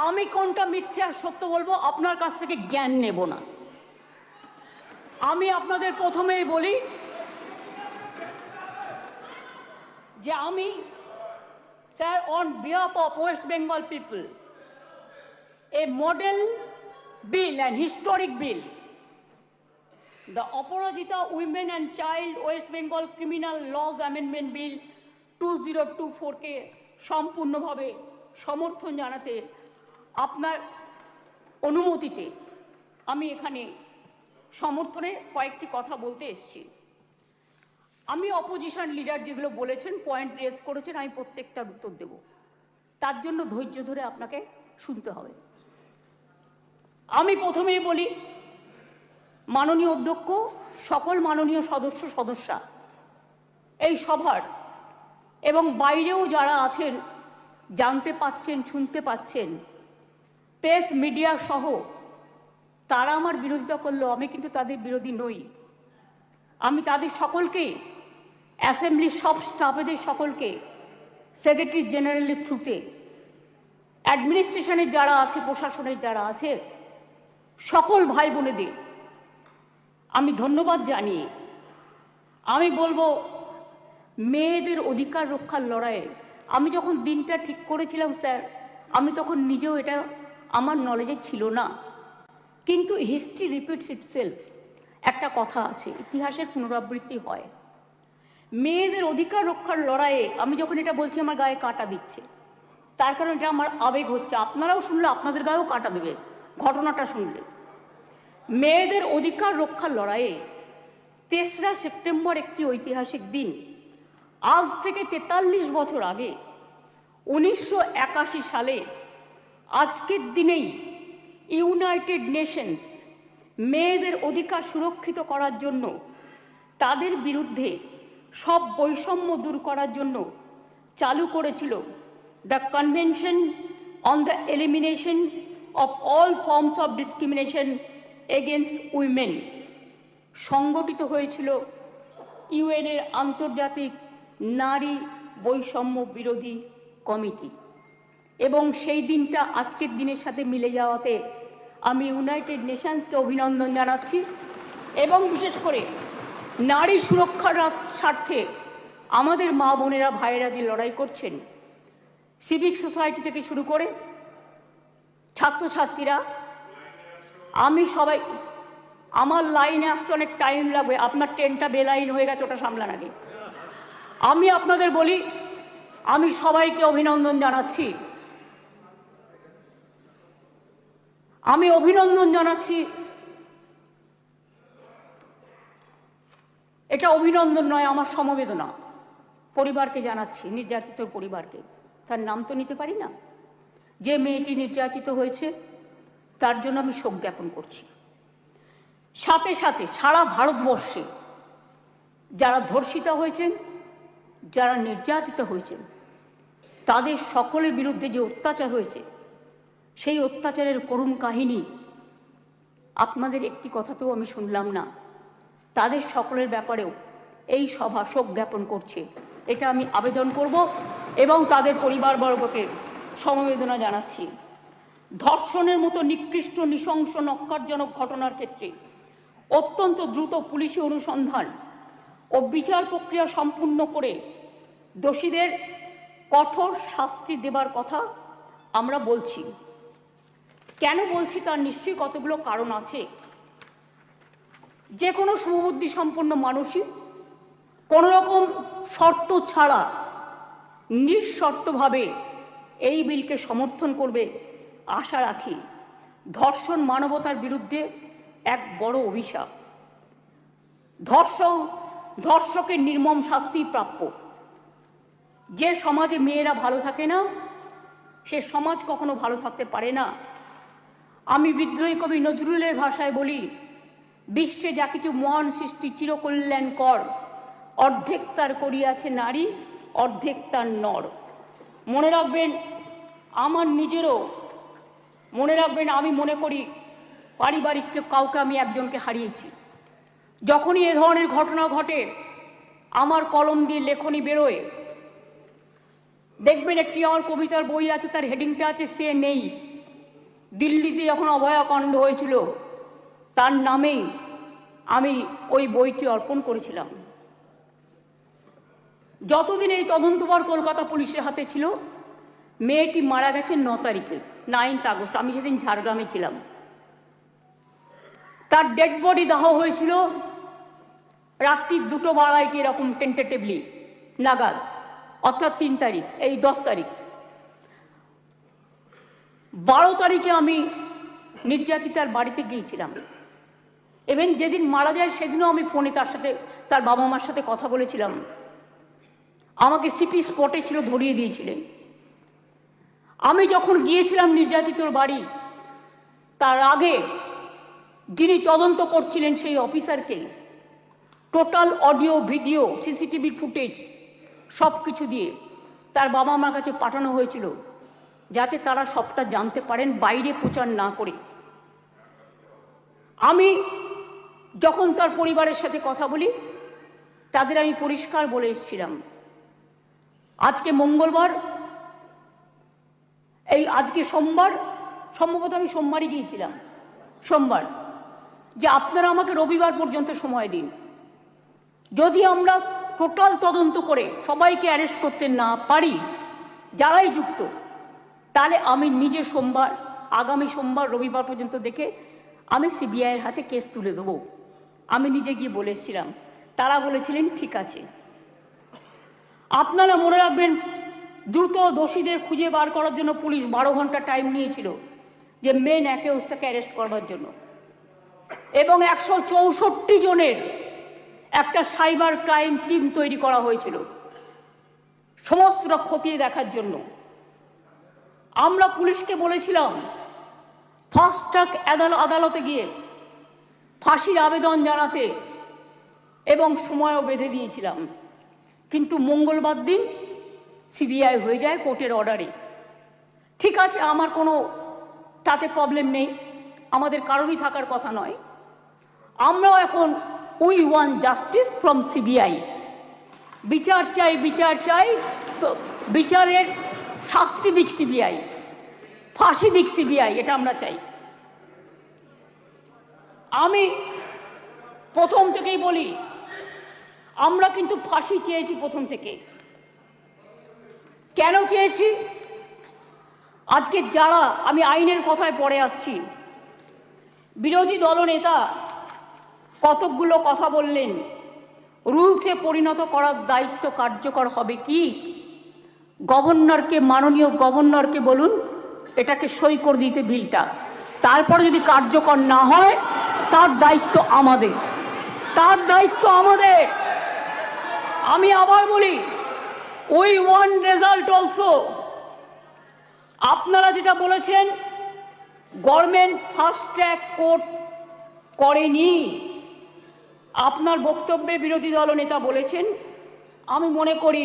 আমি কোনটা মিথ্যে আর সত্য বলবো আপনার কাছ থেকে জ্ঞান নেব না। আমি আপনাদের প্রথমেই বলি যে আমি sir on behalf of West Bengal people a model bill and historic bill, the Aparajita Women and Child West Bengal Criminal Laws Amendment Bill 2024 কে সম্পূর্ণভাবে সমর্থন জানাতে আপনার অনুমতিতে আমি এখানে সমর্থনে কয়েকটি কথা বলতে এসেছি। আমি অপোজিশন লিডার যেগুলো বলেছেন, পয়েন্ট রেজ করেছেন, আমি প্রত্যেকটার উত্তর দেব। তার জন্য ধৈর্য ধরে আপনাকে শুনতে হবে। আমি প্রথমেই বলি, মাননীয় অধ্যক্ষ, সকল মাননীয় সদস্যা এই সভার এবং বাইরেও যারা আছেন, জানতে পাচ্ছেন, শুনতে পাচ্ছেন, প্রেস মিডিয়া সহ তারা আমার বিরোধিতা করলো, আমি কিন্তু তাদের বিরোধী নই। আমি তাদের সকলকে, অ্যাসেম্বলির সব স্টাফেদের সকলকে, সেক্রেটারি জেনারেলের থ্রুতে, অ্যাডমিনিস্ট্রেশনের যারা আছে, প্রশাসনের যারা আছে, সকল ভাই বোনেদের আমি ধন্যবাদ জানিয়ে আমি বলবো, মেয়েদের অধিকার রক্ষার লড়াইয়ে আমি যখন দিনটা ঠিক করেছিলাম স্যার, আমি তখন নিজেও এটা আমার নলেজে ছিল না, কিন্তু হিস্ট্রি রিপিটস ইটসেলফ। একটা কথা আছে, ইতিহাসের পুনরাবৃত্তি হয়। মেয়েদের অধিকার রক্ষার লড়াইয়ে আমি যখন এটা বলছি, আমার গায়ে কাঁটা দিচ্ছে, তার কারণ এটা আমার আবেগ হচ্ছে। আপনারাও শুনলে আপনাদের গায়েও কাঁটা দেবে ঘটনাটা শুনলে। মেয়েদের অধিকার রক্ষার লড়াইয়ে 3রা সেপ্টেম্বর একটি ঐতিহাসিক দিন। আজ থেকে 43 বছর আগে 1981 সালে আজকের দিনেই ইউনাইটেড নেশনস মেয়েদের অধিকার সুরক্ষিত করার জন্য, তাদের বিরুদ্ধে সব বৈষম্য দূর করার জন্য চালু করেছিল the convention on the elimination of all forms of discrimination against women. সংগঠিত হয়েছিল ইউএনের আন্তর্জাতিক নারী বৈষম্য বিরোধী কমিটি, এবং সেই দিনটা আজকের দিনের সাথে মিলে যাওয়াতে আমি ইউনাইটেড নেশনসকে অভিনন্দন জানাচ্ছি। এবং বিশেষ করে নারী সুরক্ষার স্বার্থে আমাদের মা বোনেরা, ভাইয়েরা যে লড়াই করছেন, সিভিক সোসাইটি থেকে শুরু করে ছাত্রছাত্রীরা, আমি সবাই, আমার লাইনে আসতে অনেক টাইম লাগবে, আপনার ট্রেনটা বেলাইন হয়ে গেছে, ওটা সামলান আগে। আমি আপনাদের বলি, আমি সবাইকে অভিনন্দন জানাচ্ছি। আমি অভিনন্দন জানাচ্ছি, এটা অভিনন্দন নয়, আমার সমবেদনা পরিবারকে জানাচ্ছি, নির্যাতিত পরিবারকে। তার নাম তো নিতে পারি না, যে মেয়েটি নির্যাতিত হয়েছে তার জন্য আমি শোক জ্ঞাপন করছি। সাথে সাথে সারা ভারতবর্ষে যারা ধর্ষিতা হয়েছেন, যারা নির্যাতিত হয়েছেন, তাদের সকলের বিরুদ্ধে যে অত্যাচার হয়েছে, সেই অত্যাচারের করুণ কাহিনী আপনাদের একটি কথাতেও আমি শুনলাম না। তাদের সকলের ব্যাপারেও এই সভা শোক জ্ঞাপন করছে, এটা আমি আবেদন করব এবং তাদের পরিবারবর্গকে সমবেদনা জানাচ্ছি। ধর্ষণের মতো নিকৃষ্ট, নৃশংস, নক্কারজনক ঘটনার ক্ষেত্রে অত্যন্ত দ্রুত পুলিশি অনুসন্ধান ও বিচার প্রক্রিয়া সম্পূর্ণ করে দোষীদের কঠোর শাস্তি দেবার কথা আমরা বলছি। কেন বলছি তার নিশ্চয়ই কতগুলো কারণ আছে। যে কোনো শুভবুদ্ধি সম্পন্ন মানুষই কোনো রকম শর্ত ছাড়া নিঃশর্তভাবে এই বিলকে সমর্থন করবে আশা রাখি। ধর্ষণ মানবতার বিরুদ্ধে এক বড় অভিশাপ। ধর্ষকের নির্মম শাস্তি প্রাপ্য। যে সমাজে মেয়েরা ভালো থাকে না, সে সমাজ কখনো ভালো থাকতে পারে না। আমি বিদ্রোহী কবি নজরুলের ভাষায় বলি, বিশ্বে যা কিছু মহান সৃষ্টি চিরকল্যাণকর, অর্ধেক তার করিয়াছে নারী, অর্ধেক তার নর। মনে রাখবেন, আমার নিজেরও মনে রাখবেন, আমি মনে করি পারিবারিক কাউকে আমি একজনকে হারিয়েছি। যখনই এ ধরনের ঘটনা ঘটে, আমার কলম দিয়ে লেখনী বেরোয়। দেখবেন একটি আমার কবিতার বই আছে, তার হেডিংটা আছে সে নেই। দিল্লিতে যখন অভয়াকাণ্ড হয়েছিল তার নামেই আমি ওই বইটি অর্পণ করেছিলাম। যতদিন এই তদন্তভার কলকাতা পুলিশের হাতে ছিল, মেয়েটি মারা গেছে 9 তারিখে, 9 আগস্ট। আমি সেদিন ঝাড়গ্রামে ছিলাম। তার ডেড বডি দাহ হয়েছিল রাত্রি 2:30 এরকম টেন্টেটিভলি নাগাদ, অর্থাৎ 3 তারিখ, এই 10 তারিখ। 12 তারিখে আমি নির্যাতিতার বাড়িতে গিয়েছিলাম। ইভেন যেদিন মারা যায় সেদিনও আমি ফোনে তার সাথে, তার বাবা মার সাথে কথা বলেছিলাম। আমাকে সিপি স্পটে ছিল, ধরিয়ে দিয়েছিলেন। আমি যখন গিয়েছিলাম নির্যাতিতর বাড়ি, তার আগে যিনি তদন্ত করছিলেন সেই অফিসারকে total audio, video, CCTV footage সব কিছু দিয়ে তার বাবা মার কাছে পাঠানো হয়েছিল, যাতে তারা সবটা জানতে পারেন, বাইরে প্রচার না করে। আমি যখন তার পরিবারের সাথে কথা বলি, তাদের আমি পরিষ্কার বলে এসেছিলাম, আজকে মঙ্গলবার, আজকে সোমবার, সম্ভবত আমি সোমবারই গিয়েছিলাম, সোমবার, যে আপনারা আমাকে রবিবার পর্যন্ত সময় দিন। যদি আমরা টোটাল তদন্ত করে সবাইকে অ্যারেস্ট করতে না পারি, যারাই যুক্ত, তাহলে আমি নিজে সোমবার, আগামী সোমবার, রবিবার পর্যন্ত দেখে আমি সিবিআইয়ের হাতে কেস তুলে দেবো। আমি নিজে গিয়ে বলে এসেছিলাম। তারা বলেছিলেন ঠিক আছে। আপনারা মনে রাখবেন, দ্রুত দোষীদের খুঁজে বার করার জন্য পুলিশ 12 ঘন্টা টাইম নিয়েছিল, যে মেন অ্যাকিউজটাকে অ্যারেস্ট করবার জন্য, এবং 164 জনের একটা সাইবার ক্রাইম টিম তৈরি করা হয়েছিল সমস্ত খতিয়ে দেখার জন্য। আমরা পুলিশকে বলেছিলাম ফাস্ট ট্র্যাক আদালতে গিয়ে ফাঁসির আবেদন জানাতে, এবং সময়ও বেঁধে দিয়েছিলাম। কিন্তু মঙ্গলবার দিন সিবিআই হয়ে যায় কোর্টের অর্ডারে। ঠিক আছে, আমার কোনো তাতে প্রবলেম নেই, আমাদের কারোরই থাকার কথা নয়। আমরাও এখন we want justice from CBI. বিচার চাই, বিচার চাই, তো বিচারের শাস্তি দিক সিবিআই, ফাঁসি দিক সিবিআই, এটা আমরা চাই। আমি প্রথম থেকেই বলি, আমরা কিন্তু ফাঁসি চেয়েছি প্রথম থেকে। কেন চেয়েছি? আজকে যারা, আমি আইনের কথায় পরে আসছি, বিরোধী দলনেতা কতকগুলো কথা বললেন, রুলসে পরিণত করার দায়িত্ব কার্যকর হবে কি? গভর্নরকে, মাননীয় গভর্নরকে বলুন এটাকে সই করে দিতে বিলটা, তারপরে যদি কার্যকর না হয় তার দায়িত্ব আমাদের, তার দায়িত্ব আমাদের। আমি আবার বলি, উই ওয়ান্ট রেজাল্ট অলসো। আপনারা যেটা বলেছেন গভর্নমেন্ট ফাস্ট ট্র্যাক কোর্ট করেনি, আপনার বক্তব্যে বিরোধী দলনেতা বলেছেন। আমি মনে করি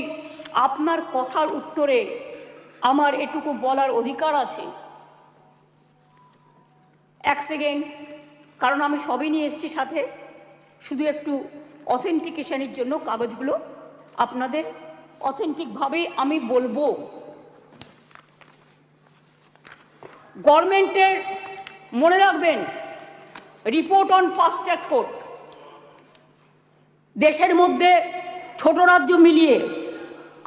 আপনার কথার উত্তরে আমার এটুকু বলার অধিকার আছে। এক সেকেন্ড, কারণ আমি সবই নিয়ে এসেছি সাথে, শুধু একটু অথেন্টিকেশনের জন্য কাগজগুলো আপনাদের অথেন্টিকভাবে আমি বলবো। গভর্নমেন্টের, মনে রাখবেন, report on fast track court, দেশের মধ্যে ছোট রাজ্য মিলিয়ে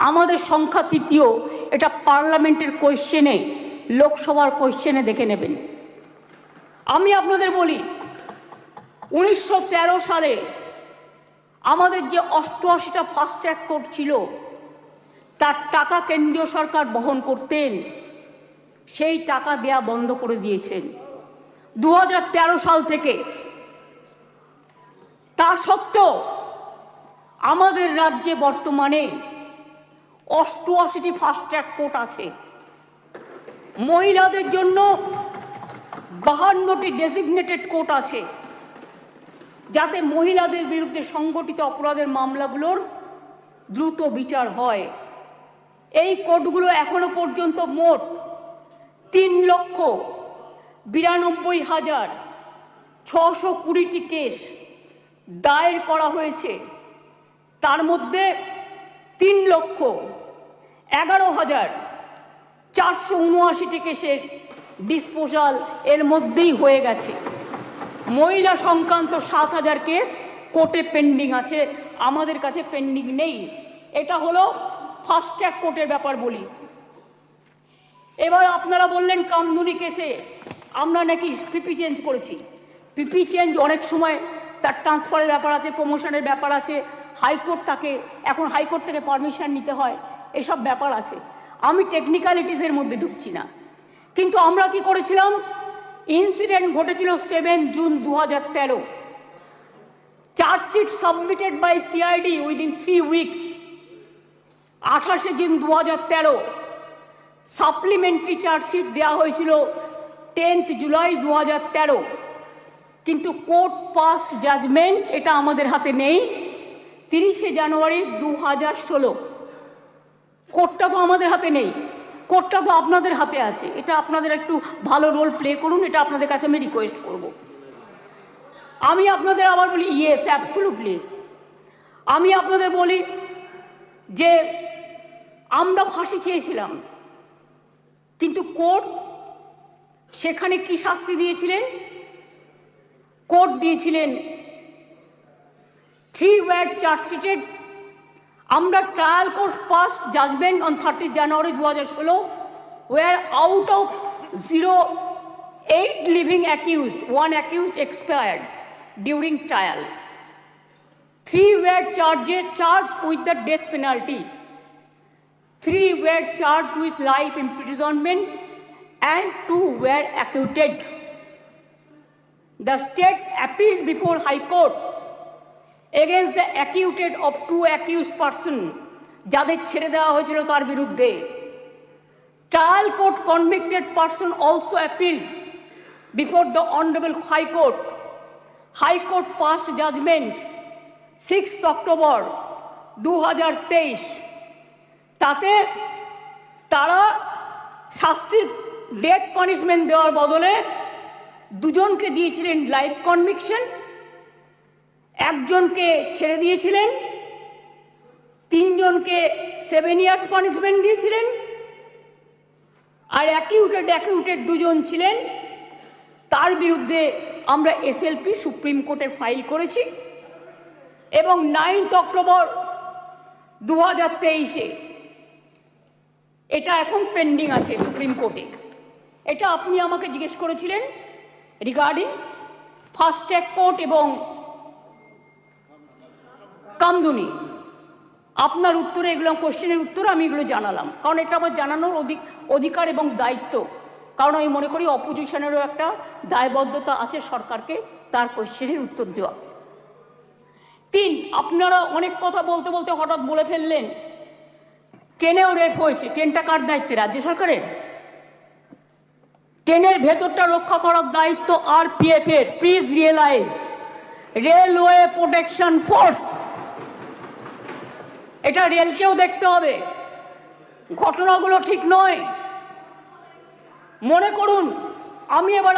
আমাদের সংখ্যা 3য়। এটা পার্লামেন্টের কোয়েশ্চেনে, লোকসভার কোয়েশ্চেনে দেখে নেবেন। আমি আপনাদের বলি, 1913 সালে আমাদের যে 88টা ফাস্ট ট্র্যাক কোর্ট ছিল, তার টাকা কেন্দ্রীয় সরকার বহন করতেন, সেই টাকা দেয়া বন্ধ করে দিয়েছেন 2013 সাল থেকে। তা সত্ত্বেও আমাদের রাজ্যে বর্তমানে 88টি ফাস্ট ট্র্যাক কোর্ট আছে। মহিলাদের জন্য 52টি ডেজিগনেটেড কোর্ট আছে, যাতে মহিলাদের বিরুদ্ধে সংগঠিত অপরাধের মামলাগুলোর দ্রুত বিচার হয়। এই কোর্টগুলো এখনো পর্যন্ত মোট 3,92,620টি কেস দায়ের করা হয়েছে। তার মধ্যে 3,11,479টি কেসের ডিসপোজাল এর মধ্যেই হয়ে গেছে। মহিলা সংক্রান্ত 7,000 কেস কোর্টে পেন্ডিং আছে, আমাদের কাছে পেন্ডিং নেই। এটা হলো ফাস্ট ট্র্যাক কোর্টের ব্যাপার বলি। এবার আপনারা বললেন কামদুনি কেসে আমরা নাকি পিপি চেঞ্জ করেছি। পিপি চেঞ্জ অনেক সময় তার ট্রান্সফারের ব্যাপার আছে, প্রমোশনের ব্যাপার আছে, হাইকোর্ট তাকে এখন হাইকোর্ট থেকে পারমিশন নিতে হয়, এসব ব্যাপার আছে। আমি টেকনিক্যালিটিসের মধ্যে ঢুকছি না। কিন্তু আমরা কি করেছিলাম, ইনসিডেন্ট ঘটেছিল 7 June 2013। Chargesheet submitted by CID within 3 weeks. 28 June 2013 supplementary chargesheet দেওয়া হয়েছিল 10 জুলাই 2013। কিন্তু কোর্ট পাস্ট জাজমেন্ট এটা আমাদের হাতে নেই 30 জানুয়ারি 2016। কোর্টটা তো আমাদের হাতে নেই, কোর্টটা তো আপনাদের হাতে আছে। এটা আপনাদের একটু ভালো রোল প্লে করুন, এটা আপনাদের কাছে আমি রিকোয়েস্ট করব। আমি আপনাদের আবার বলি, ইয়েস অ্যাবসলিউটলি, আমি আপনাদের বলি যে আমরা ফাঁসি চেয়েছিলাম, কিন্তু কোর্ট সেখানে কি শাস্তি দিয়েছিলেন? কোর্ট দিয়েছিলেন 3 were চার্জশিটেড। আমরা trial court past judgment on 30 January 2016, where out of 8 living accused, 1 accused expired during trial. 3 were charged with the death penalty. 3 were charged with life imprisonment and 2 were acquitted. The state appealed before High Court against the acquitted of 2 accused persons, যাদের ছেড়ে দেওয়া হয়েছিল তার বিরুদ্ধে। Trial court convicted person also appealed before the Honorable High Court. High Court passed judgment 6 October 2023। তাতে তারা শাস্তির death punishment দেওয়ার বদলে 2 জনকে দিয়েছিলেন লাইফ কনভিকশন, 1 জনকে ছেড়ে দিয়েছিলেন, 3 জনকে 7 ইয়ার্স পানিশমেন্ট দিয়েছিলেন, আর অ্যাকিউটেড 2 জন ছিলেন, তার বিরুদ্ধে আমরা এসএলপি সুপ্রিম কোর্টে ফাইল করেছি এবং 9 অক্টোবর 2023 এটা এখন পেন্ডিং আছে সুপ্রিম কোর্টে। এটা আপনি আমাকে জিজ্ঞেস করেছিলেন রিগার্ডিং ফাস্ট ট্র্যাক কোর্ট এবং কামদুনি। আপনার উত্তরে এগুলো কোশ্চেনের উত্তরে আমি এগুলো জানালাম, কারণ এটা আমার জানানোর অধিকার এবং দায়িত্ব। কারণ আমি মনে করি অপোজিশনেরও একটা দায়বদ্ধতা আছে সরকারকে তার কোশ্চেনের উত্তর দেওয়া। 3, আপনারা অনেক কথা বলতে বলতে হঠাৎ বলে ফেললেন ট্রেনেও রেপ হয়েছে। ট্রেনটা কার দায়িত্বে? রাজ্য সরকারের। ট্রেনের ভেতরটা রক্ষা করার দায়িত্ব আরপিএফ এর। Please realize, railway protection force. এটা রেলকেও দেখতে হবে, ঘটনাগুলো ঠিক নয়। মনে করুন আমি এবার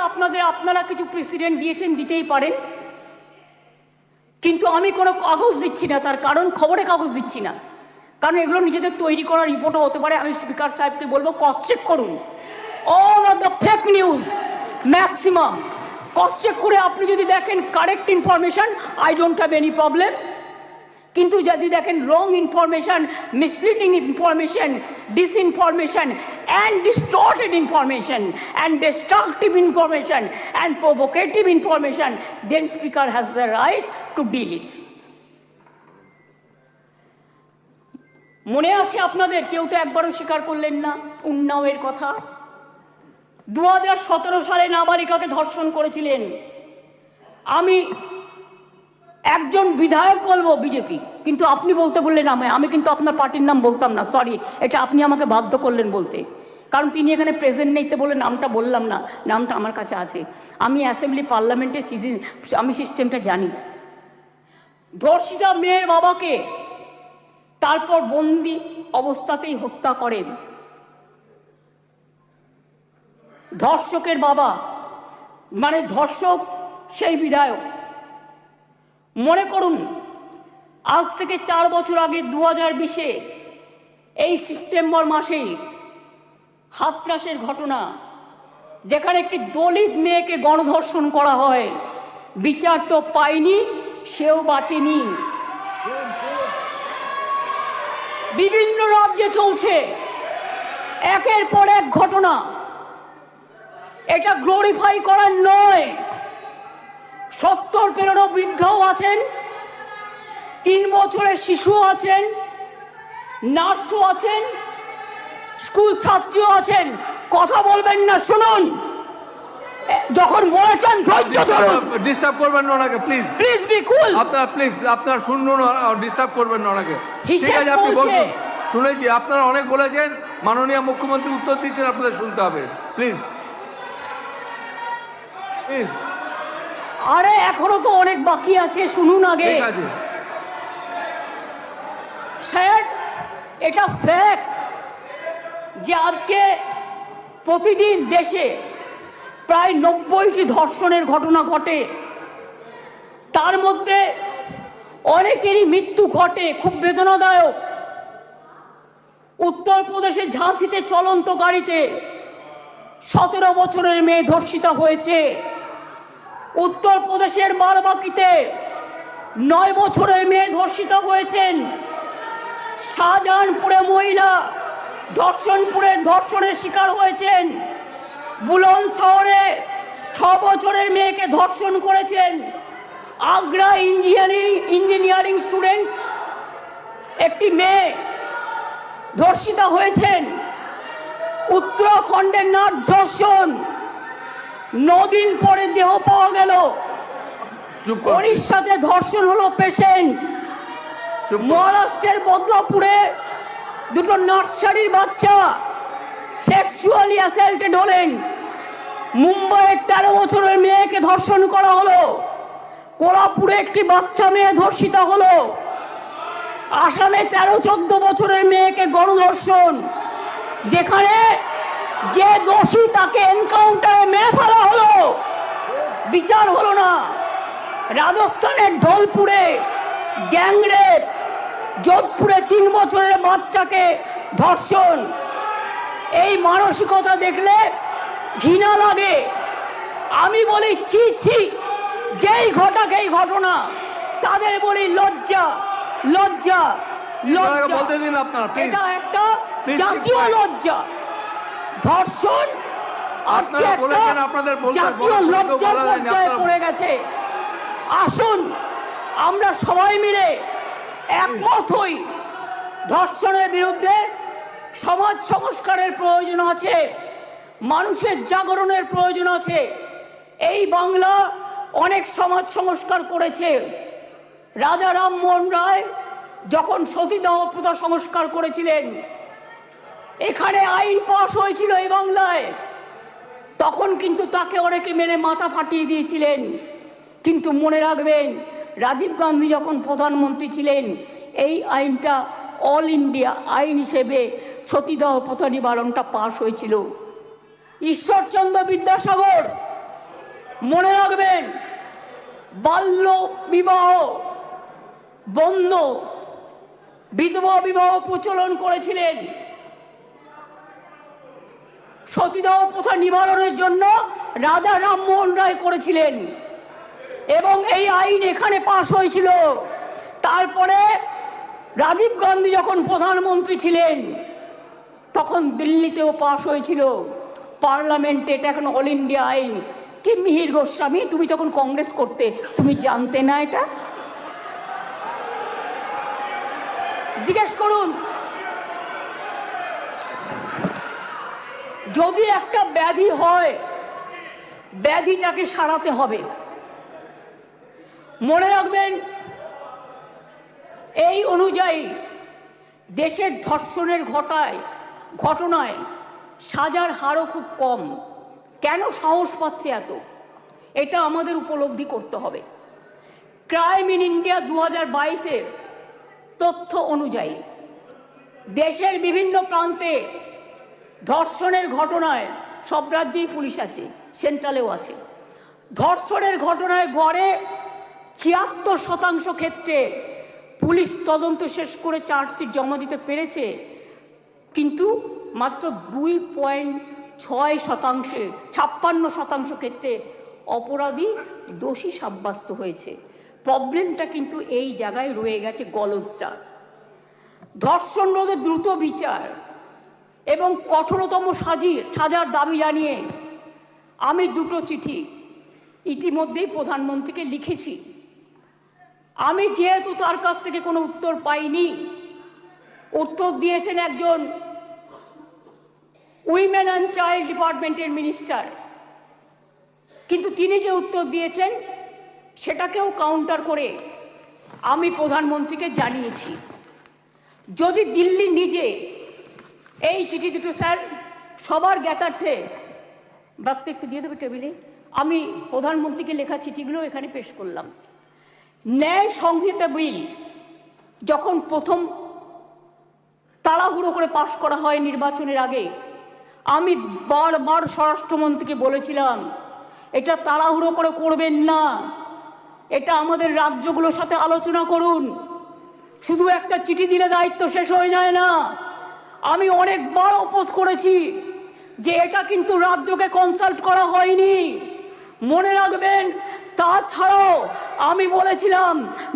আপনারা কিছু প্রেসিডেন্ট দিয়েছেন, দিতেই পারেন, কিন্তু আমি কোনো কাগজ দিচ্ছি না। তার কারণ খবরে কাগজ দিচ্ছি না, কারণ এগুলো নিজেদের তৈরি করা রিপোর্টও হতে পারে। আমি স্পিকার সাহেবকে বলবো ক্রস চেক করুন all of the fake news, maximum cross check করে আপনি যদি দেখেন correct information, I don't have any problem. কিন্তু যদি দেখেন wrong information, misleading information, disinformation and distorted information and destructive information and provocative information, then speaker has the right to deal it. মনে আছে আপনাদের? কেউ তো একবারও স্বীকার করলেন না উন্নাওয়ের কথা। 2017 সালে নাবালিকাকে ধর্ষণ করেছিলেন। আমি একজন বিধায়ক বলবো বিজেপি, কিন্তু আপনি বলতে বললেন আমি কিন্তু আপনার পার্টির নাম বলতাম না, সরি, এটা আপনি আমাকে বাধ্য করলেন বলতে, কারণ তিনি এখানে প্রেজেন্ট নেই তো বলে নামটা বললাম না। নামটা আমার কাছে আছে, আমি অ্যাসেম্বলি পার্লামেন্টে আমি সিস্টেমটা জানি। ধর্ষিতা মেয়ের বাবাকে তারপর বন্দি অবস্থাতেই হত্যা করেন ধর্ষকের বাবা, মানে ধর্ষক সেই বিধায়ক। মনে করুন আজ থেকে 4 বছর আগে 2020-এ এই সেপ্টেম্বর মাসেই হাতরাসের ঘটনা, যেখানে একটি দলিত মেয়েকে গণধর্ষণ করা হয়, বিচার তো পায়নি, সেও বাঁচেনি। বিভিন্ন রাজ্যে চলছে একের পর এক ঘটনা। এটা গ্লোরিফাই করার নয়। 70 পেরোনো বৃদ্ধও আছেন, 3 বছরের শিশুও আছেন, নার্সও আছেন, স্কুল ছাত্রীও আছেন। কথা বলবেন না, শুনুন। যখন বলেছেন ধৈর্য ধরুন। ডিস্টার্ব করবেন না ওনাকে, প্লিজ প্লিজ বি কুল। আপনার শুনুন, ডিস্টার্ব করবেন না ওনাকে। ঠিক আছে, আপনি বলুন। শুনেছি, আপনারা অনেক বলেছেন, মাননীয় মুখ্যমন্ত্রী উত্তর দিচ্ছেন, আপনাদের শুনতে হবে। Please please. আরে এখনো তো অনেক বাকি আছে, শুনুন আগে। ঠিক আছে স্যার, এটা ফ্যাক্ট যে আজকে প্রতিদিন দেশে প্রায় 90টি ধর্ষণের ঘটনা ঘটে। তার মধ্যে অনেকেরই মৃত্যু ঘটে, খুব বেদনাদায়ক। উত্তরপ্রদেশের ঝাঁসিতে চলন্ত গাড়িতে 17 বছরের মেয়ে ধর্ষিতা হয়েছে। উত্তরপ্রদেশের বারাবাঁকিতে 9 বছরের মেয়ে ধর্ষিতা হয়েছেন। শাহজাহানপুরে মহিলা ধর্ষণের শিকার হয়েছেন। বুলন শহরে 6 বছরের মেয়েকে ধর্ষণ করেছেন। আগ্রা ইঞ্জিনিয়ারিং স্টুডেন্ট একটি মেয়ে ধর্ষিতা হয়েছেন। উত্তরাখণ্ডের নাট ধর্ষণ, 9 দিন পরে দেহ পাওয়া গেল। উড়িষ্যাতে ধর্ষণ হলো পেশেন্ট। মহারাষ্ট্রের বদলাপুরে 2 নার্সারির বাচ্চা সেক্সুয়ালি অ্যাসাল্টেড হলেন। মুম্বাইয়ের 13 বছরের মেয়েকে ধর্ষণ করা হলো। কোলাপুরে একটি বাচ্চা মেয়ে ধর্ষিতা হলো। আসামে 13-14 বছরের মেয়েকে গণধর্ষণ, যেখানে যে দোষী তাকে এনকাউন্টারে মেরে ফেলা হলো, বিচার হলো না। রাজস্থানের ঢোলপুরে গ্যাংরেপ, যোধপুরে 3 বছরের বাচ্চাকে ধর্ষণ। এই মানসিকতা দেখলে ঘৃণা লাগে। আমি বলি ছি ছি, যেই ঘটাকে এই ঘটনা, তাদের বলি লজ্জা লজ্জা লজ্জা। বলতে দিন আপনারা, এটা একটা জাতীয় লজ্জা। ধর্ষণ আজকে একটা জাতীয় লজ্জার পর্যায়ে পড়ে গেছে। আসুন আমরা সবাই মিলে একমত হই, ধর্ষণের বিরুদ্ধে সমাজ সংস্কারের প্রয়োজন আছে, মানুষের জাগরণের প্রয়োজন আছে। এই বাংলা অনেক সমাজ সংস্কার করেছে। রাজা রামমোহন রায় যখন সতীদাহ প্রথা সংস্কার করেছিলেন, এখানে আইন পাশ হয়েছিল এই বাংলায়, তখন কিন্তু তাকে অনেকে মেরে মাথা ফাটিয়ে দিয়েছিলেন। কিন্তু মনে রাখবেন, রাজীব গান্ধী যখন প্রধানমন্ত্রী ছিলেন, এই আইনটা অল ইন্ডিয়া আইন হিসেবে সতীদাহ প্রথা নিবারণটা পাশ হয়েছিল। ঈশ্বরচন্দ্র বিদ্যাসাগর, মনে রাখবেন, বাল্য বিবাহ বন্ধ, বিধবা বিবাহ প্রচলন করেছিলেন। সতীদাহ প্রথা নিবারণের জন্য রাজা রামমোহন রায় করেছিলেন এবং এই আইন এখানে পাশ হয়েছিল। তারপরে রাজীব গান্ধী যখন প্রধানমন্ত্রী ছিলেন, তখন দিল্লিতেও পাশ হয়েছিল পার্লামেন্টে। এটা এখন অল ইন্ডিয়া আইন। কি মিহির গোস্বামী, তুমি তখন কংগ্রেস করতে, তুমি জানতে না এটা? জিজ্ঞেস করুন। যদি একটা ব্যাধি হয়, ব্যাধিটাকে সারাতে হবে। মনে রাখবেন, এই অনুযায়ী দেশের ধর্ষণের ঘটনায় সাজার হারও খুব কম। কেন সাহস পাচ্ছে এত, এটা আমাদের উপলব্ধি করতে হবে। ক্রাইম ইন ইন্ডিয়া 2022-এর তথ্য অনুযায়ী দেশের বিভিন্ন প্রান্তে ধর্ষণের ঘটনায়, সব রাজ্যেই পুলিশ আছে, সেন্ট্রালেও আছে, ধর্ষণের ঘটনায় গড়ে 76% ক্ষেত্রে পুলিশ তদন্ত শেষ করে চার্জশিট জমা দিতে পেরেছে। কিন্তু মাত্র 2.6 56% ক্ষেত্রে অপরাধী দোষী সাব্যস্ত হয়েছে। প্রবলেমটা কিন্তু এই জায়গায় রয়ে গেছে, গলদটা। ধর্ষণ রোধে দ্রুত বিচার এবং কঠোরতম সাজার দাবি জানিয়ে আমি দুটো চিঠি ইতিমধ্যেই প্রধানমন্ত্রীকে লিখেছি। আমি যেহেতু তার কাছ থেকে কোনো উত্তর পাইনি, উত্তর দিয়েছেন একজন উইমেন অ্যান্ড চাইল্ড ডিপার্টমেন্টের মিনিস্টার, কিন্তু তিনি যে উত্তর দিয়েছেন সেটাকেও কাউন্টার করে আমি প্রধানমন্ত্রীকে জানিয়েছি। যদি দিল্লি নিজে এই চিঠি দুটো, স্যার সবার জ্ঞাতার্থে বার্তা একটু দিয়ে দেবে টেবিলে, আমি প্রধানমন্ত্রীকে লেখা চিঠিগুলো এখানে পেশ করলাম। ন্যায় সংহিতা বিল যখন প্রথম তাড়াহুড়ো করে পাশ করা হয় নির্বাচনের আগে, আমি বারবার স্বরাষ্ট্রমন্ত্রীকে বলেছিলাম এটা তাড়াহুড়ো করে করবেন না, এটা আমাদের রাজ্যগুলোর সাথে আলোচনা করুন, শুধু একটা চিঠি দিলে দায়িত্ব শেষ হয়ে যায় না। আমি অনেকবার অপোজ করেছি যে এটা কিন্তু রাজ্যকে কনসাল্ট করা হয়নি, মনে রাখবেন। তাছাড়াও আমি বলেছিলাম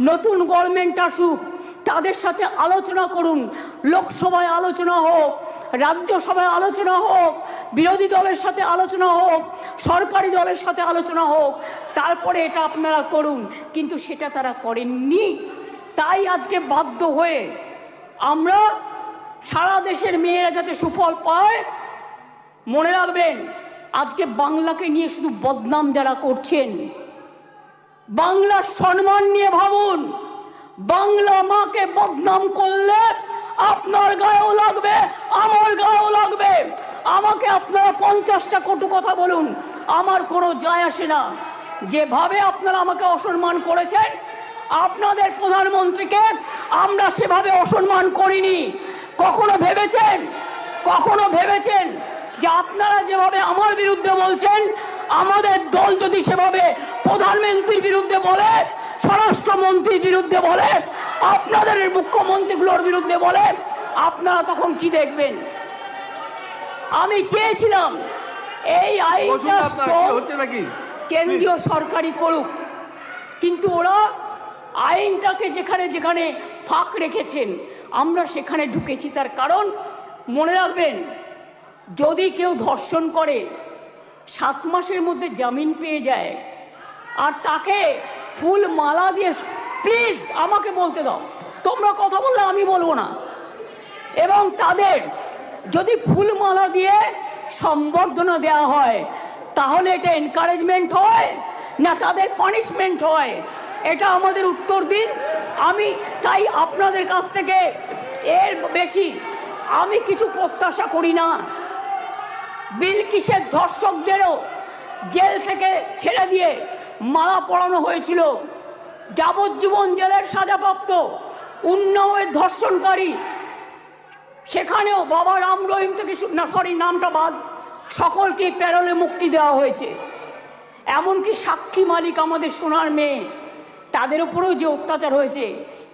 নতুন গভর্নমেন্ট আসুক, তাদের সাথে আলোচনা করুন, লোকসভায় আলোচনা হোক, রাজ্যসভায় আলোচনা হোক, বিরোধী দলের সাথে আলোচনা হোক, সরকারি দলের সাথে আলোচনা হোক, তারপরে এটা আপনারা করুন। কিন্তু সেটা তারা করেননি। তাই আজকে বাধ্য হয়ে আমরা সারা দেশের মেয়েরা যাতে সুফল পায়, মনে রাখবেন আজকে বাংলাকে নিয়ে শুধু বদনাম যারা করছেন, বাংলার সম্মান নিয়ে ভাবুন। বাংলা মাকে বদনাম করলে আপনার গায়েও লাগবে, আমার গায়েও লাগবে। আমাকে আপনারা 50টা কটু কথা বলুন, আমার কোনো যায় আসে না। যেভাবে আপনারা আমাকে অসম্মান করেছেন, আপনাদের প্রধানমন্ত্রীকে আমরা সেভাবে অসম্মান করিনি। কখনো ভেবেছেন যে আপনারা যেভাবে আমার বিরুদ্ধে বলছেন, আমাদের দল যদি সেভাবে প্রধানমন্ত্রীর বিরুদ্ধে বলে, স্বরাষ্ট্রমন্ত্রীর বিরুদ্ধে বলে, আপনাদের মুখ্যমন্ত্রীগুলোর বিরুদ্ধে বলে, আপনারা তখন কি দেখবেন? আমি চেয়েছিলাম এই আইনটা কেন্দ্রীয় সরকারই করুক, কিন্তু ওরা আইনটাকে যেখানে যেখানে ফাঁক রেখেছেন আমরা সেখানে ঢুকেছি। তার কারণ মনে রাখবেন, যদি কেউ ধর্ষণ করে 7 মাসের মধ্যে জামিন পেয়ে যায়, আর তাকে ফুল মালা দিয়ে, প্লিজ আমাকে বলতে দাও, তোমরা কথা বললে আমি বলবো না, এবং তাদের যদি ফুল মালা দিয়ে সম্বর্ধনা দেওয়া হয়, তাহলে এটা এনকারেজমেন্ট হয় না তাদের পানিশমেন্ট হয়? এটা আমাদের উত্তর দিন। আমি তাই আপনাদের কাছ থেকে এর বেশি আমি কিছু প্রত্যাশা করি না। বিলকিসের ধর্ষকদেরও জেল থেকে ছেড়ে দিয়ে মালা পরানো হয়েছিল। যাবজ্জীবন জেলের সাজাপ্রাপ্ত উন্নাওয়ের ধর্ষণকারী, সেখানেও বাবা রাম রহিম থেকে নামটা বাদ, সকলকে প্যারোলে মুক্তি দেওয়া হয়েছে। এমনকি সাক্ষী মালিক আমাদের সোনার মেয়ে, তাদের উপরেও যে অত্যাচার হয়েছে,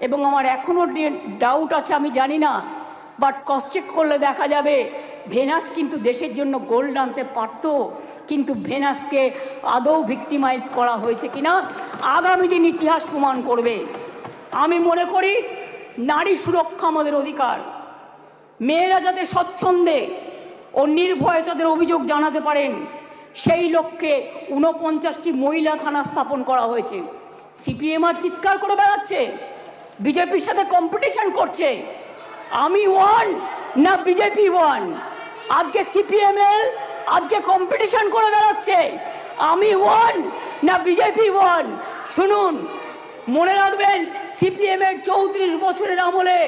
এবং আমার এখনও ডাউট আছে, আমি জানি না, বাট ক্রস চেক করলে দেখা যাবে ভেনাস কিন্তু দেশের জন্য গোল্ড আনতে পারত, কিন্তু ভেনাসকে আদৌ ভিক্টিমাইজ করা হয়েছে কিনা আগামী দিন ইতিহাস প্রমাণ করবে। আমি মনে করি নারী সুরক্ষা আমাদের অধিকার। মেয়েরা যাতে স্বচ্ছন্দে ও নির্ভয়ে তাদের অভিযোগ জানাতে পারেন, সেই লক্ষ্যে 49টি মহিলা থানা স্থাপন করা হয়েছে। সিপিএম আর চিৎকার করে বেড়াচ্ছে, বিজেপির সাথে কম্পিটিশন করছে। আমি ওয়ান না বিজেপি ওয়ান? আজকে সিপিএমএল আজকে কম্পিটিশন করে বেড়াচ্ছে, আমি ওয়ান না বিজেপি ওয়ান? শুনুন, মনে রাখবেন সিপিএমের 34 বছরের আমলে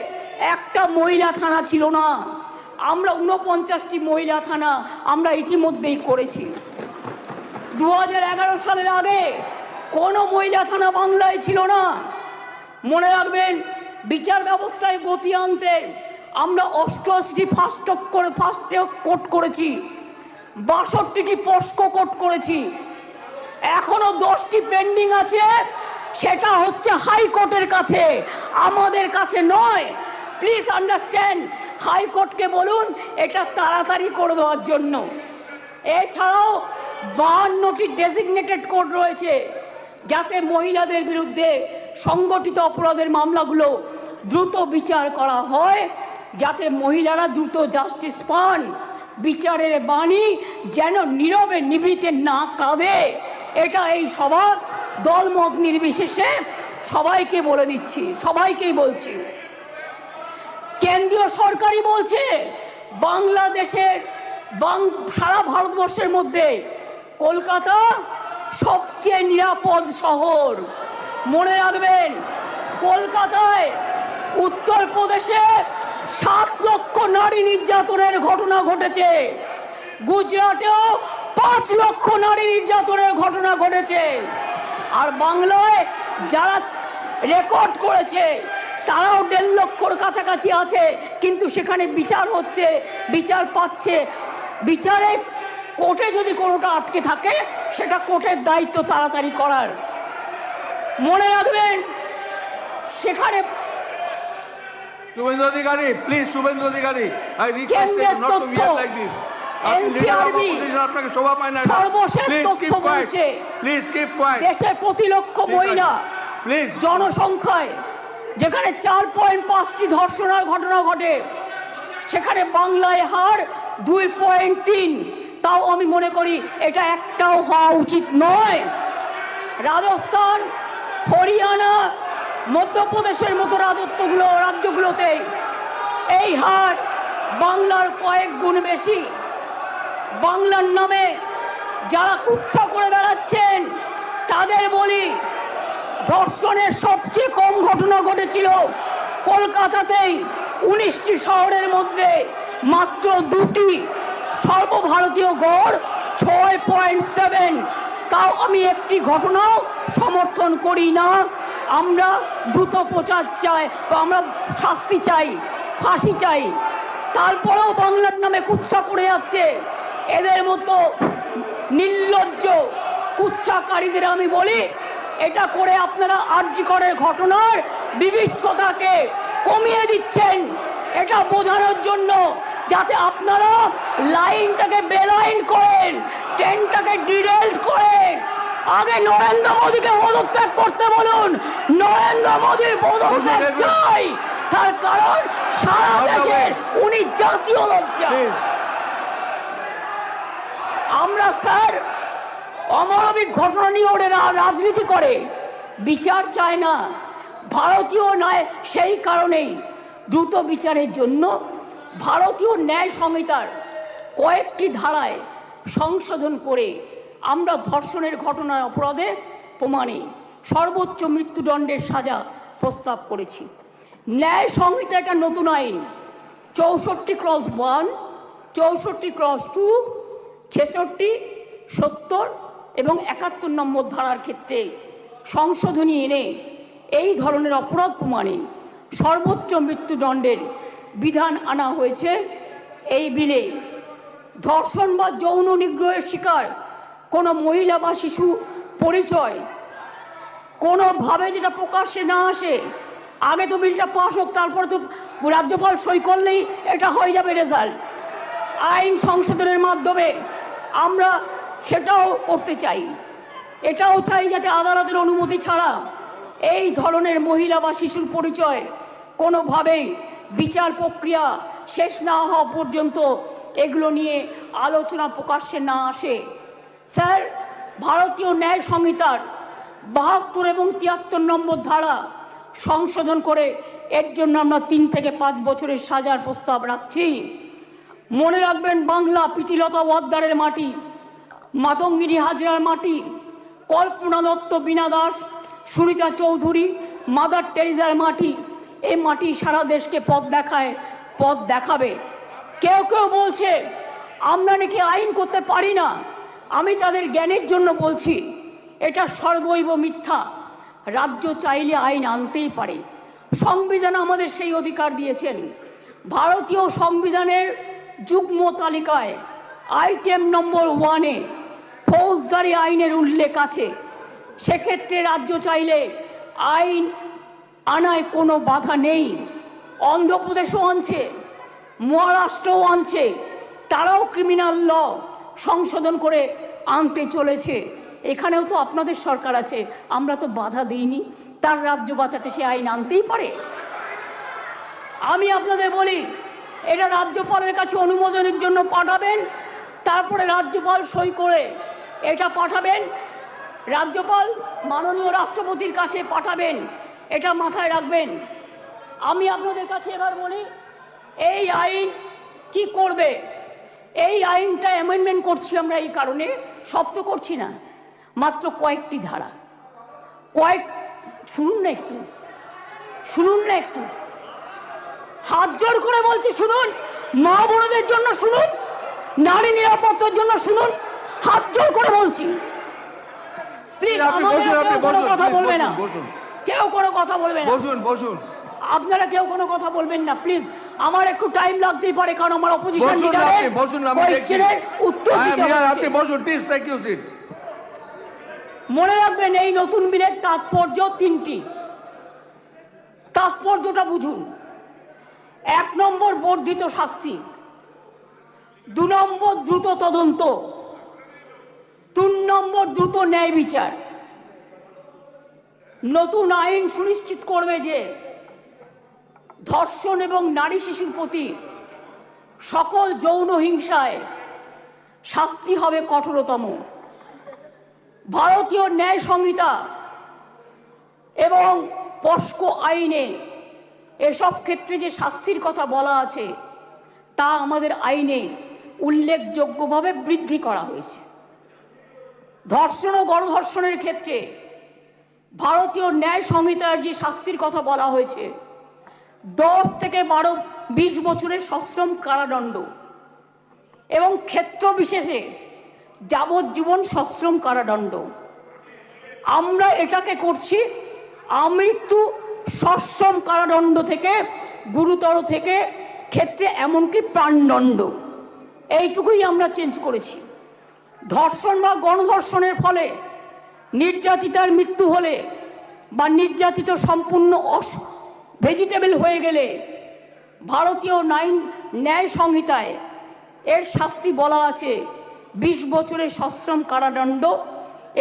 একটা মহিলা থানা ছিল না। আমরা 49টি মহিলা থানা আমরা ইতিমধ্যেই করেছি। 2011 সালের আগে কোনো মহিলা থানা বাংলায় ছিল না। মনে রাখবেন বিচার ব্যবস্থায় গতি আনতে আমরা 88টি ফাস্ট ট্র্যাক কোর্ট করেছি, 62টি পস্কো কোর্ট করেছি, এখনো 10টি পেন্ডিং আছে। সেটা হচ্ছে হাইকোর্টের কাছে, আমাদের কাছে নয়। প্লিজ আন্ডারস্ট্যান্ড, হাইকোর্টকে বলুন এটা তাড়াতাড়ি করে দেওয়ার জন্য। এছাড়াও 52টি ডেজিগনেটেড কোর্ট রয়েছে, যাতে মহিলাদের বিরুদ্ধে সংগঠিত অপরাধের মামলাগুলো দ্রুত বিচার করা হয়, যাতে মহিলারা দ্রুত জাস্টিস পান, বিচারের বাণী যেন নীরবে নিভৃতে না কাঁদে। এটা এই সভা দলমত নির্বিশেষে সবাইকে বলে দিচ্ছি, সবাইকেই বলছি। কেন্দ্রীয় সরকারই বলছে বাংলাদেশের সারা ভারতবর্ষের মধ্যে কলকাতা সবচেয়ে নিরাপদ শহর। মনে রাখবেন, কলকাতায় উত্তরপ্রদেশে 7 লক্ষ নারী নির্যাতনের ঘটনা ঘটেছে, গুজরাটেও 5 লক্ষ নারী নির্যাতনের ঘটনা ঘটেছে, আর বাংলায় যারা রেকর্ড করেছে তারাও 1.5 লক্ষর কাছাকাছি আছে, কিন্তু সেখানে বিচার হচ্ছে, বিচার পাচ্ছে। বিচারে কোর্টে যদি কোনোটা আটকে থাকে সেটা কোর্টের দায়িত্ব তাড়াতাড়ি করার। মনে রাখবেন, সেখানে Suvendu Adhikari, please, Suvendu Adhikari, I request you not to behave like this. আপনাকে শোভা পায় না। সর্বশেষ তথ্য বলছে, প্লিজ কিপ কোয়াইট। দেশে প্রতি লক্ষ মহিলা জনসংখ্যায় যেখানে 4.5টি ধর্ষণের ঘটনা ঘটে, সেখানে বাংলায় হার 2.3। তাও আমি মনে করি এটা একটাও হওয়া উচিত নয়। রাজস্থান, হরিয়ানা, মধ্যপ্রদেশের মতো রাজ্যগুলোতে এই হার বাংলার কয়েক গুণ বেশি। বাংলার নামে যারা কুৎসা করে বেড়াচ্ছেন তাদের বলি, ধর্ষণের সবচেয়ে কম ঘটনা ঘটেছিল কলকাতাতেই, 19টি শহরের মধ্যে মাত্র 2টি, সর্বভারতীয় গড় 6.7। তাও আমি একটি ঘটনাও সমর্থন করি না। আমরা দ্রুত প্রচার চাই, আমরা শাস্তি চাই, ফাঁসি চাই। তারপরেও বাংলার নামে কুৎসা করে যাচ্ছে এদের মতো নির্লজ্জ কুৎসাকারীদের আমি বলি, এটা করে আপনারা আরজিকরের ঘটনার বিভৎসতাকে কমিয়ে দিচ্ছেন, এটা বোঝানোর জন্য, যাতে আপনারা লাইনটাকে বেলাইন করেন, ট্রেনটাকে ডিরেল্ট করেন। আগে নরেন্দ্র মোদীকে পদত্যাগ করতে বলুন, নরেন্দ্র মোদীর পদত্যাগ চাই, তার কারণ সারা দেশের উনি জাতীয় লজ্জা। আমরা স্যার অমানবিক ঘটনা নিয়ে ওরা রাজনীতি করে, বিচার চায় না, ভারতীয় নয়। সেই কারণেই দ্রুত বিচারের জন্য ভারতীয় ন্যায় সংহিতার কয়েকটি ধারায় সংশোধন করে আমরা ধর্ষণের ঘটনার অপরাধে প্রমাণে সর্বোচ্চ মৃত্যুদণ্ডের সাজা প্রস্তাব করেছি। ন্যায় সংহিতা একটা নতুন আইন 64/1, 64/2, 66, 70 এবং 71 নম্বর ধারার ক্ষেত্রে সংশোধনী এনে এই ধরনের অপরাধ প্রমাণে সর্বোচ্চ মৃত্যুদণ্ডের বিধান আনা হয়েছে এই বিলে। ধর্ষণ বা যৌন নিগ্রহের শিকার কোনো মহিলা বা শিশু পরিচয় কোনোভাবে যেটা প্রকাশ্যে না আসে, আগে তো বিলটা পাস হোক, তারপরে তো রাজ্যপাল সই করলেই এটা হয়ে যাবে রেজাল্ট। আইন সংশোধনের মাধ্যমে আমরা সেটাও করতে চাই। এটাও চাই যাতে আদালতের অনুমতি ছাড়া এই ধরনের মহিলা বা শিশুর পরিচয় কোনোভাবেই বিচার প্রক্রিয়া শেষ না হওয়া পর্যন্ত এগুলো নিয়ে আলোচনা প্রকাশ্যে না আসে। স্যার, ভারতীয় ন্যায় সংহিতার 72 এবং 73 নম্বর ধারা সংশোধন করে এর জন্য আমরা 3 থেকে 5 বছরের সাজার প্রস্তাব রাখছি। মনে রাখবেন, বাংলা প্রীতিলতা ওয়াদ্দারের মাটি, মাতঙ্গিনী হাজরার মাটি, কল্পনা দত্ত, বীণা দাস, সুনিতা চৌধুরী, মাদার টেরিজার মাটি। এই মাটি সারা দেশকে পথ দেখায়, পথ দেখাবে। কেউ কেউ বলছে আমরা নাকি আইন করতে পারি না। আমি তাদের জ্ঞানের জন্য বলছি, এটা সর্বৈব মিথ্যা। রাজ্য চাইলে আইন আনতেই পারে, সংবিধান আমাদের সেই অধিকার দিয়েছেন। ভারতীয় সংবিধানের যুগ্ম তালিকায় আইটেম নম্বর 1-এ ফৌজদারি আইনের উল্লেখ আছে। সেক্ষেত্রে রাজ্য চাইলে আইন আনায় কোনো বাধা নেই। অন্ধ্রপ্রদেশও আনছে, মহারাষ্ট্রও আনছে, তারাও ক্রিমিনাল ল সংশোধন করে আনতে চলেছে। এখানেও তো আপনাদের সরকার আছে, আমরা তো বাধা দিইনি। তার রাজ্য বাঁচাতে সে আইন আনতেই পারে। আমি আপনাদের বলি, এটা রাজ্যপালের কাছে অনুমোদনের জন্য পাঠাবেন, তারপরে রাজ্যপাল সই করে এটা পাঠাবেন, রাজ্যপাল মাননীয় রাষ্ট্রপতির কাছে পাঠাবেন, এটা মাথায় রাখবেন। আমি আপনাদের কাছে এবার বলি, এই আইন কি করবে? এই আইনটা অ্যামেন্ডমেন্ট করছি আমরা এই কারণে, সব তো করছি না, মাত্র কয়েকটি ধারা, শুনুন না একটু, শুনুন না একটু, হাত জোর করে বলছি শুনুন, মা বোনদের জন্য শুনুন, নারী নিরাপত্তার জন্য শুনুন, হাত জোর করে বলছি। প্লিজ কোনো কথা বলবে না, কেউ কোনো কথা বলবে না, বসুন বসুন, আপনারা কেউ কোনো কথা বলবেন না প্লিজ। আমার একটু টাইম লাগতেই পারে, কারণ আমার অপোজিশন লিডারের কোয়েশ্চেনের উত্তর দিতে হবে। আপনি বসুন প্লিজ, টেক ইউ সিট। মনে রাখবেন, এই নতুন বিলের তাৎপর্য তিনটি। তাৎপর্যটা বুঝুন। 1 নম্বর বর্ধিত শাস্তি, 2 নম্বর দ্রুত তদন্ত, 3 নম্বর দ্রুত ন্যায় বিচার। নতুন আইন সুনিশ্চিত করবে যে ধর্ষণ এবং নারী শিশুর প্রতি সকল যৌন হিংসায় শাস্তি হবে কঠোরতম। ভারতীয় ন্যায় সংহিতা এবং পস্কো আইনে এসব ক্ষেত্রে যে শাস্তির কথা বলা আছে তা আমাদের আইনে উল্লেখযোগ্যভাবে বৃদ্ধি করা হয়েছে। ধর্ষণ ও গণধর্ষণের ক্ষেত্রে ভারতীয় ন্যায় সংহিতার যে শাস্তির কথা বলা হয়েছে 10 থেকে 20 বছরের সশ্রম কারাদণ্ড এবং ক্ষেত্র বিশেষে যাবজ্জীবন সশ্রম কারাদণ্ড। আমরা এটাকে করছি আমৃত্যু সশ্রম কারাদণ্ড থেকে গুরুতর থেকে ক্ষেত্রে এমনকি প্রাণদণ্ড, এইটুকুই আমরা চেঞ্জ করেছি। ধর্ষণ বা গণধর্ষণের ফলে নির্যাতিতার মৃত্যু হলে বা নির্যাতিত সম্পূর্ণ ভেজিটেবল হয়ে গেলে ভারতীয় ন্যায় সংহিতায় এর শাস্তি বলা আছে 20 বছরের সশ্রম কারাদণ্ড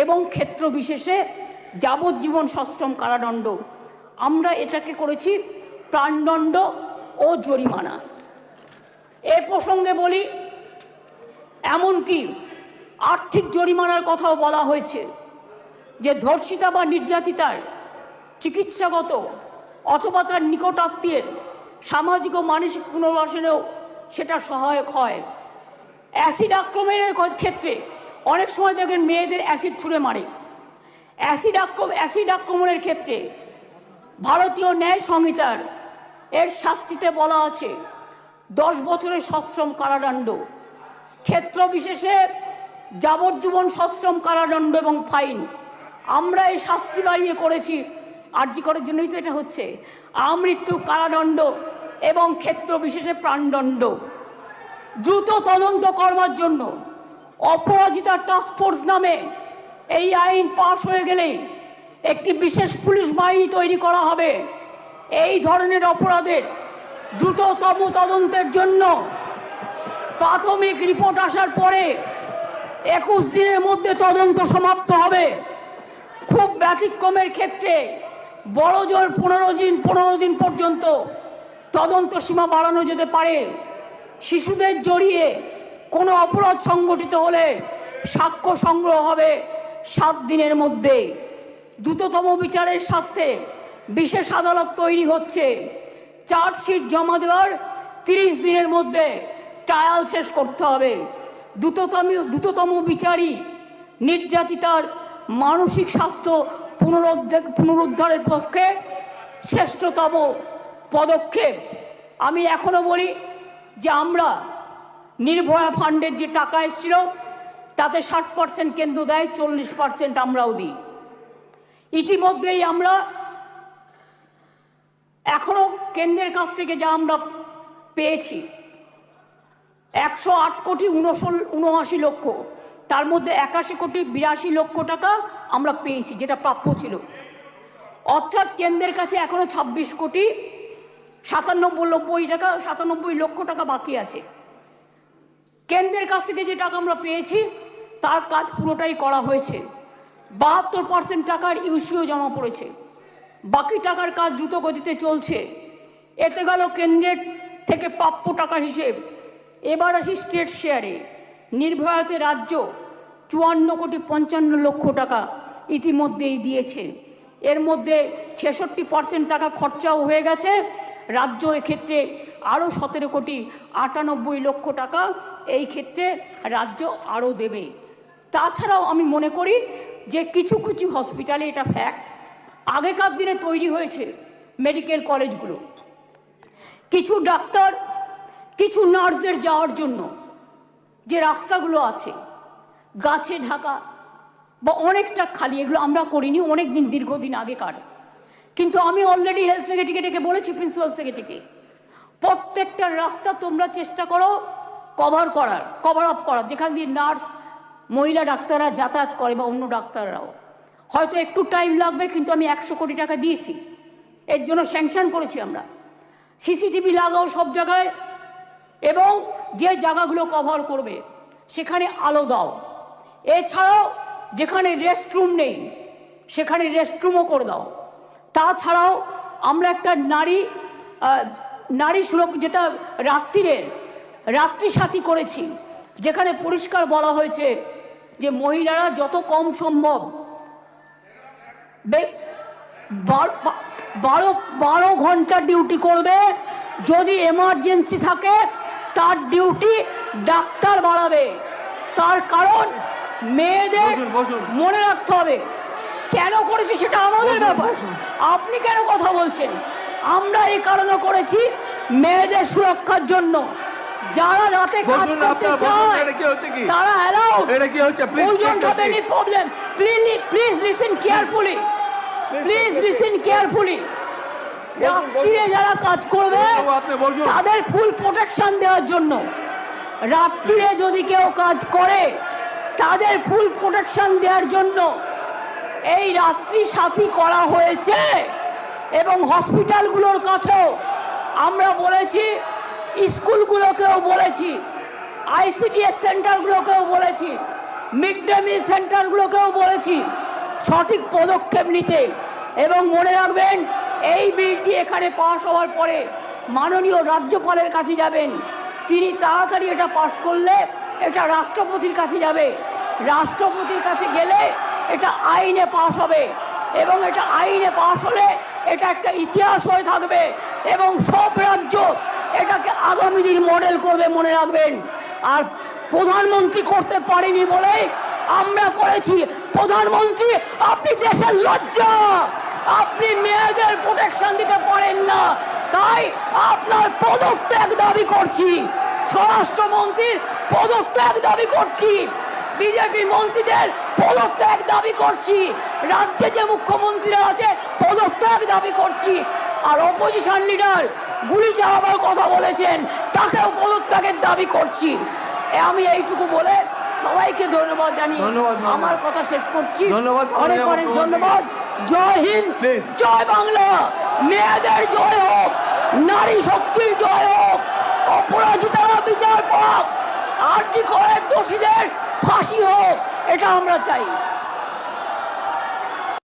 এবং ক্ষেত্র বিশেষে যাবজ্জীবন সশ্রম কারাদণ্ড। আমরা এটাকে করেছি প্রাণদণ্ড ও জরিমানা। এ প্রসঙ্গে বলি, এমনকি আর্থিক জরিমানার কথাও বলা হয়েছে, যে ধর্ষিতা বা নির্যাতিতার চিকিৎসাগত অথবা তার নিকটাত্মীয়ের সামাজিক ও মানসিক পুনর্বাসনেও সেটা সহায়ক হয়। অ্যাসিড আক্রমণের ক্ষেত্রে অনেক সময় দেখেন মেয়েদের অ্যাসিড ছুঁড়ে মারে। অ্যাসিড আক্রমণের ক্ষেত্রে ভারতীয় ন্যায় সংহিতার এর শাস্তিতে বলা আছে 10 বছরের সশ্রম কারাদণ্ড, ক্ষেত্র বিশেষে যাবজ্জীবন সশ্রম কারাদণ্ড এবং ফাইন। আমরা এই শাস্তি বাড়িয়ে করেছি, আরজি করার জন্যই তো এটা হচ্ছে, আমৃত্যু কারাদণ্ড এবং ক্ষেত্র বিশেষে প্রাণদণ্ড। দ্রুত তদন্ত করবার জন্য অপরাজিতা টাস্ক ফোর্স নামে এই আইন পাশ হয়ে গেলে একটি বিশেষ পুলিশ বাহিনী তৈরি করা হবে। এই ধরনের অপরাধের দ্রুততম তদন্তের জন্য প্রাথমিক রিপোর্ট আসার পরে 21 দিনের মধ্যে তদন্ত সমাপ্ত হবে। খুব ব্যতিক্রমের ক্ষেত্রে বড় জোর 15 দিন পর্যন্ত তদন্ত সীমা বাড়ানো যেতে পারে। শিশুদের জড়িয়ে কোনো অপরাধ সংগঠিত হলে সাক্ষ্য সংগ্রহ হবে 7 দিনের মধ্যে। দ্রুততম বিচারের স্বার্থে বিশেষ আদালত তৈরি হচ্ছে। চার্জশিট জমা দেওয়ার 30 দিনের মধ্যে ট্রায়াল শেষ করতে হবে। দ্রুততম বিচারই নির্যাতিতার মানসিক স্বাস্থ্য পুনরুদ্ধারের পক্ষে শ্রেষ্ঠতম পদক্ষেপ। আমি এখনো বলি যে আমরা নির্ভয়া ফান্ডের যে টাকা এসেছিল তাতে 60% কেন্দ্র দেয়, 40% আমরাও দিই। ইতিমধ্যেই আমরা এখনো কেন্দ্রের কাছ থেকে যা আমরা পেয়েছি 108 কোটি 79 লক্ষ, তার মধ্যে 81 কোটি 82 লক্ষ টাকা আমরা পেয়েছি, যেটা প্রাপ্য ছিল। অর্থাৎ কেন্দ্রের কাছে এখনো 26 কোটি 97 লক্ষ টাকা বাকি আছে। কেন্দ্রের কাছ থেকে যে টাকা আমরা পেয়েছি তার কাজ পুরোটাই করা হয়েছে। 72% টাকার ইউসিও জমা পড়েছে, বাকি টাকার কাজ দ্রুত গতিতে চলছে। এতে গেল কেন্দ্রের থেকে প্রাপ্য টাকার হিসেব। এবার আসি স্টেট শেয়ারে। নির্ভয়াতে রাজ্য 54,55,00,000 টাকা ইতিমধ্যেই দিয়েছে। এর মধ্যে 66% টাকা খরচাও হয়ে গেছে। রাজ্য এক্ষেত্রে আরও 17,98,00,000 টাকা এই ক্ষেত্রে রাজ্য আরও দেবে। তাছাড়াও আমি মনে করি যে কিছু কিছু হসপিটালে, এটা ফ্যাক্ট, আগেকার দিনে তৈরি হয়েছে মেডিকেল কলেজগুলো, কিছু ডাক্তার কিছু নার্সদের যাওয়ার জন্য যে রাস্তাগুলো আছে গাছে ঢাকা বা অনেকটা খালি, এগুলো আমরা করিনি, অনেক দিন দীর্ঘদিন আগেকার। কিন্তু আমি অলরেডি হেলথ সেক্রেটারিকে ডেকে বলেছি, প্রিন্সিপাল সেক্রেটারিকে, প্রত্যেকটা রাস্তা তোমরা চেষ্টা করো কভার আপ করার, যেখান দিয়ে নার্স মহিলা ডাক্তাররা যাতায়াত করে বা অন্য ডাক্তাররাও। হয়তো একটু টাইম লাগবে, কিন্তু আমি 100 কোটি টাকা দিয়েছি, এর জন্য স্যাংশন করেছি আমরা। সিসিটিভি লাগাও সব জায়গায়, এবং যে জায়গাগুলো কভার করবে সেখানে আলো দাও। এছাড়াও যেখানে রেস্টরুম নেই সেখানে রেস্টরুমও করে দাও। তাছাড়াও আমরা একটা নারী সুরক্ষা, যেটা রাত্রি সাথী করেছি, যেখানে পরিষ্কার বলা হয়েছে যে মহিলারা যত কম সম্ভব 12 ঘন্টা ডিউটি করবে। যদি এমার্জেন্সি থাকে তার ডিউটি ডাক্তার বাড়াবে। তার কারণ মেয়েদের মনে রাখতে হবে কেন করেছি, সেটা আমাদের ব্যাপার। আপনি কেন কথা বলছেন? আমরা এই কারণে করেছি মেয়েদের সুরক্ষার জন্য। যারা রাতে কাজ করতে চায় তারা allowed. Problem, please listen carefully, রাত্রিরে যারা কাজ করবে তাদের ফুল প্রোটেকশন দেওয়ার জন্য। রাত্রিরে যদি কেউ কাজ করে তাদের ফুল প্রোটেকশন দেওয়ার জন্য এই রাত্রি সাথী করা হয়েছে। এবং হসপিটালগুলোর কাছেও আমরা বলেছি, স্কুলগুলোকেও বলেছি, ICDS সেন্টারগুলোকেও বলেছি, মিড ডে মিল সেন্টারগুলোকেও বলেছি সঠিক পদক্ষেপ নিতে। এবং মনে রাখবেন, এই বিলটি এখানে পাশ হওয়ার পরে মাননীয় রাজ্যপালের কাছে যাবেন। তিনি তাড়াতাড়ি এটা পাশ করলে এটা রাষ্ট্রপতির কাছে যাবে। রাষ্ট্রপতির কাছে গেলে এটা আইনে পাশ হবে, এবং এটা আইনে পাশ হলে এটা একটা ইতিহাস হয়ে থাকবে, এবং সব রাজ্য এটাকে আগামী দিন মডেল করবে, মনে রাখবেন। আর প্রধানমন্ত্রী করতে পারেনি বলে আমরা করেছি। প্রধানমন্ত্রী, আপনি দেশের লজ্জা, আপনি মেয়েদের প্রোটেকশন দিতে পারেন না, তাই আপনার পদত্যাগ দাবি করছি। স্বরাষ্ট্রমন্ত্রীর পদত্যাগ দাবি করছি, বিজেপি মন্ত্রীদের পদত্যাগ দাবি করছি, রাজ্যে যে মুখ্যমন্ত্রীরা আছে পদত্যাগ দাবি করছি। আর অপোজিশন লিডার গুলি চালাবার কথা বলেছেন, তাকেও পদত্যাগের দাবি করছি। আমি এইটুকু বলে সবাইকে ধন্যবাদ জানিয়ে আমার কথা শেষ করছি। অনেক অনেক ধন্যবাদ। জয় হিন্দ, জয় বাংলা, মেয়েদের জয় হোক, নারী শক্তির জয় হোক, অপরাজিতারা বিচার পাক, আরজি করে দোষীদের ফাঁসি হোক, এটা আমরা চাই।